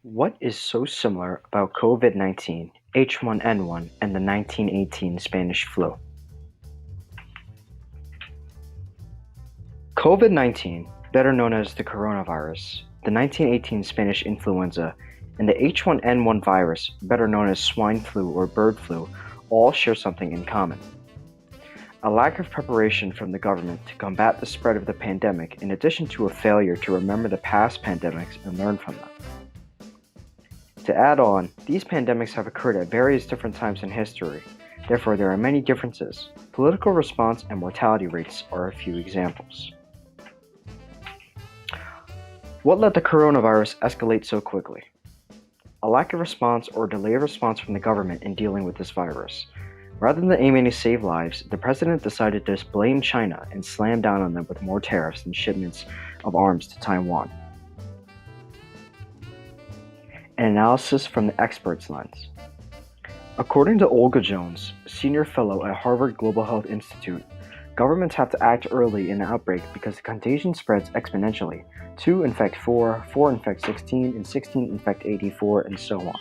What is so similar about COVID-19, H1N1, and the 1918 Spanish flu? COVID-19, better known as the coronavirus, the 1918 Spanish influenza, and the H1N1 virus, better known as swine flu or bird flu, all share something in common. A lack of preparation from the government to combat the spread of the pandemic, in addition to a failure to remember the past pandemics and learn from them. To add on, these pandemics have occurred at various different times in history, therefore there are many differences. Political response and mortality rates are a few examples. What let the coronavirus escalate so quickly? A lack of response or delayed response from the government in dealing with this virus. Rather than aiming to save lives, the president decided to blame China and slam down on them with more tariffs and shipments of arms to Taiwan. An analysis from the expert's lens. According to Olga Jones, senior fellow at Harvard Global Health Institute, governments have to act early in an outbreak because the contagion spreads exponentially. 2 infect 4, 4 infect 16, and 16 infect 84, and so on.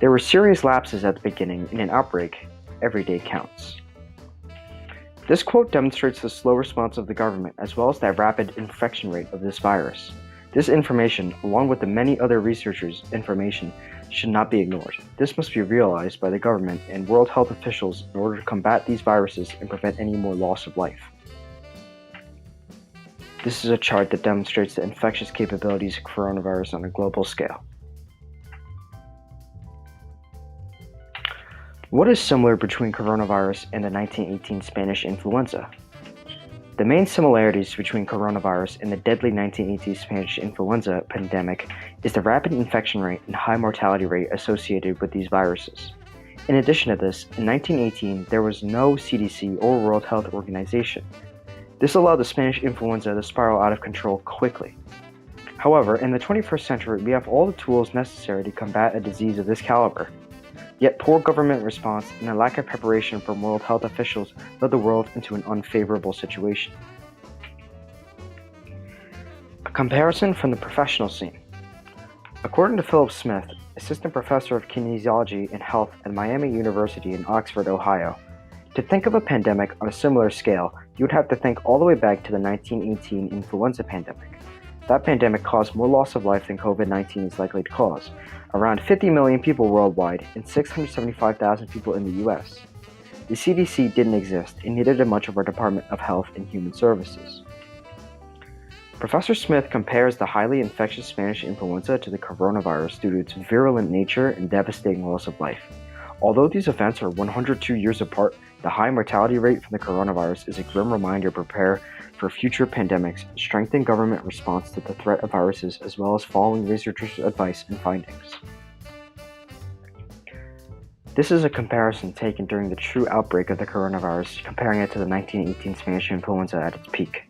There were serious lapses at the beginning. In an outbreak, every day counts. This quote demonstrates the slow response of the government as well as the rapid infection rate of this virus. This information, along with the many other researchers' information, should not be ignored. This must be realized by the government and World Health officials in order to combat these viruses and prevent any more loss of life. This is a chart that demonstrates the infectious capabilities of coronavirus on a global scale. What is similar between coronavirus and the 1918 Spanish influenza? The main similarities between coronavirus and the deadly 1918 Spanish influenza pandemic is the rapid infection rate and high mortality rate associated with these viruses. In addition to this, in 1918 there was no CDC or World Health Organization. This allowed the Spanish influenza to spiral out of control quickly. However, in the 21st century, we have all the tools necessary to combat a disease of this caliber. Yet poor government response and a lack of preparation from World Health officials led the world into an unfavorable situation. A comparison from the professional scene. According to Philip Smith, assistant professor of kinesiology and health at Miami University in Oxford, Ohio, to think of a pandemic on a similar scale, you would have to think all the way back to the 1918 influenza pandemic. That pandemic caused more loss of life than COVID-19 is likely to cause, around 50 million people worldwide and 675,000 people in the US. The CDC didn't exist, and neither did much of our Department of Health and Human Services. Professor Smith compares the highly infectious Spanish influenza to the coronavirus due to its virulent nature and devastating loss of life. Although these events are 102 years apart, the high mortality rate from the coronavirus is a grim reminder to prepare for future pandemics, strengthen government response to the threat of viruses, as well as following researchers' advice and findings. This is a comparison taken during the true outbreak of the coronavirus, comparing it to the 1918 Spanish influenza at its peak.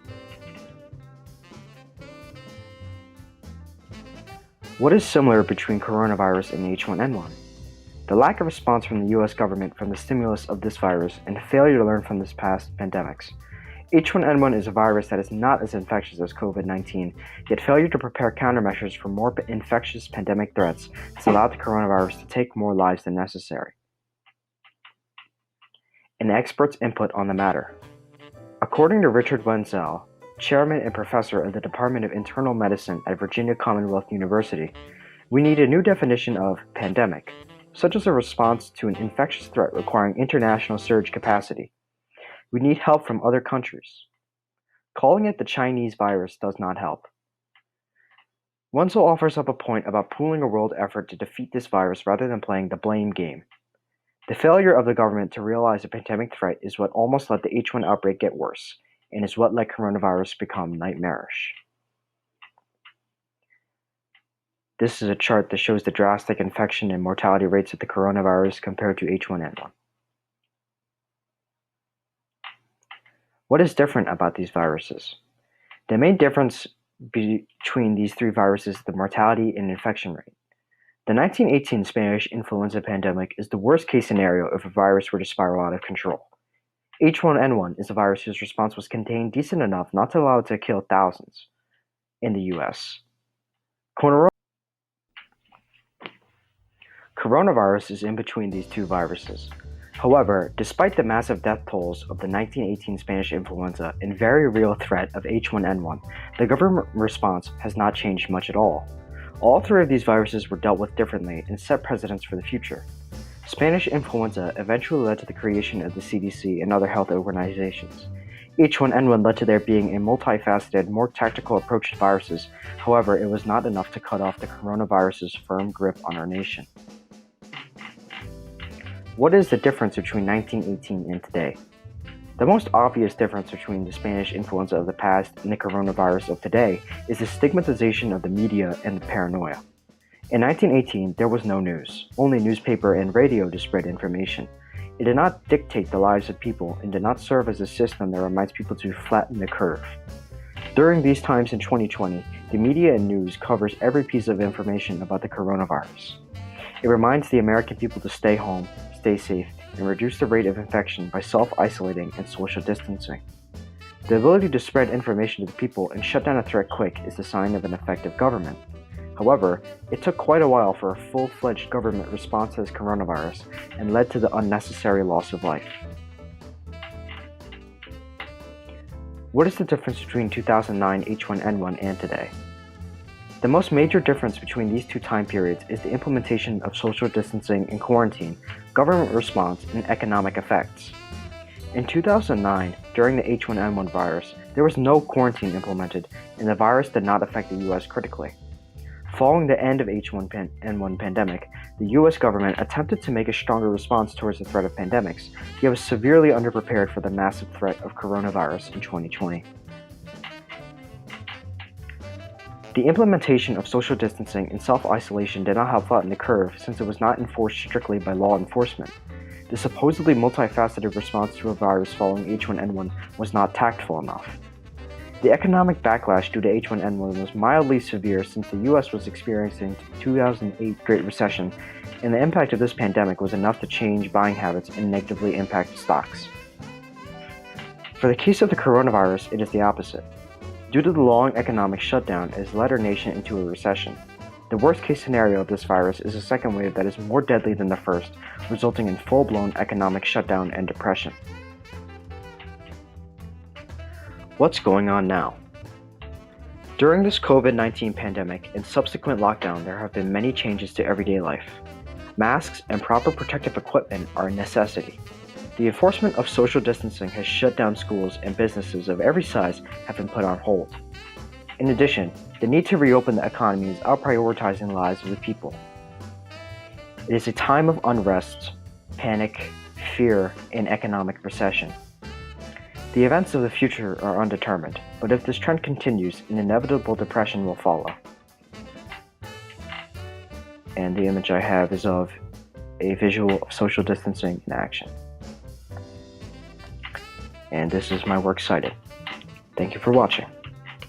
What is similar between coronavirus and H1N1? The lack of response from the US government from the stimulus of this virus and failure to learn from this past pandemics. H1N1 is a virus that is not as infectious as COVID-19, yet failure to prepare countermeasures for more infectious pandemic threats has allowed the coronavirus to take more lives than necessary. An expert's input on the matter. According to Richard Wenzel, chairman and professor of the Department of Internal Medicine at Virginia Commonwealth University, we need a new definition of pandemic, such as a response to an infectious threat requiring international surge capacity. We need help from other countries. Calling it the Chinese virus does not help. Wenzel offers up a point about pooling a world effort to defeat this virus rather than playing the blame game. The failure of the government to realize a pandemic threat is what almost let the H1 outbreak get worse, and is what let coronavirus become nightmarish. This is a chart that shows the drastic infection and mortality rates of the coronavirus compared to H1N1. What is different about these viruses? The main difference between these three viruses is the mortality and infection rate. The 1918 Spanish influenza pandemic is the worst case scenario if a virus were to spiral out of control. H1N1 is a virus whose response was contained decent enough not to allow it to kill thousands in the US. Coronavirus is in between these two viruses. However, despite the massive death tolls of the 1918 Spanish influenza and very real threat of H1N1, the government response has not changed much at all. All three of these viruses were dealt with differently and set precedents for the future. Spanish influenza eventually led to the creation of the CDC and other health organizations. H1N1 led to there being a multifaceted, more tactical approach to viruses. However, it was not enough to cut off the coronavirus's firm grip on our nation. What is the difference between 1918 and today? The most obvious difference between the Spanish influenza of the past and the coronavirus of today is the stigmatization of the media and the paranoia. In 1918, there was no news, only newspaper and radio to spread information. It did not dictate the lives of people and did not serve as a system that reminds people to flatten the curve. During these times in 2020, the media and news covers every piece of information about the coronavirus. It reminds the American people to stay home, stay safe, and reduce the rate of infection by self-isolating and social distancing. The ability to spread information to the people and shut down a threat quick is the sign of an effective government. However, it took quite a while for a full-fledged government response to this coronavirus and led to the unnecessary loss of life. What is the difference between 2009 H1N1 and today? The most major difference between these two time periods is the implementation of social distancing and quarantine, government response, and economic effects. In 2009, during the H1N1 virus, there was no quarantine implemented, and the virus did not affect the US critically. Following the end of H1N1 pandemic, the US government attempted to make a stronger response towards the threat of pandemics, yet was severely underprepared for the massive threat of coronavirus in 2020. The implementation of social distancing and self-isolation did not help flatten the curve since it was not enforced strictly by law enforcement. The supposedly multifaceted response to a virus following H1N1 was not tactful enough. The economic backlash due to H1N1 was mildly severe since the US was experiencing the 2008 Great Recession, and the impact of this pandemic was enough to change buying habits and negatively impact stocks. For the case of the coronavirus, it is the opposite. Due to the long economic shutdown, it has led our nation into a recession. The worst-case scenario of this virus is a second wave that is more deadly than the first, resulting in full-blown economic shutdown and depression. What's going on now? During this COVID-19 pandemic and subsequent lockdown, there have been many changes to everyday life. Masks and proper protective equipment are a necessity. The enforcement of social distancing has shut down schools, and businesses of every size have been put on hold. In addition, the need to reopen the economy is out-prioritizing the lives of the people. It is a time of unrest, panic, fear, and economic recession. The events of the future are undetermined, but if this trend continues, an inevitable depression will follow. And the image I have is of a visual of social distancing in action. And this is my works cited. Thank you for watching.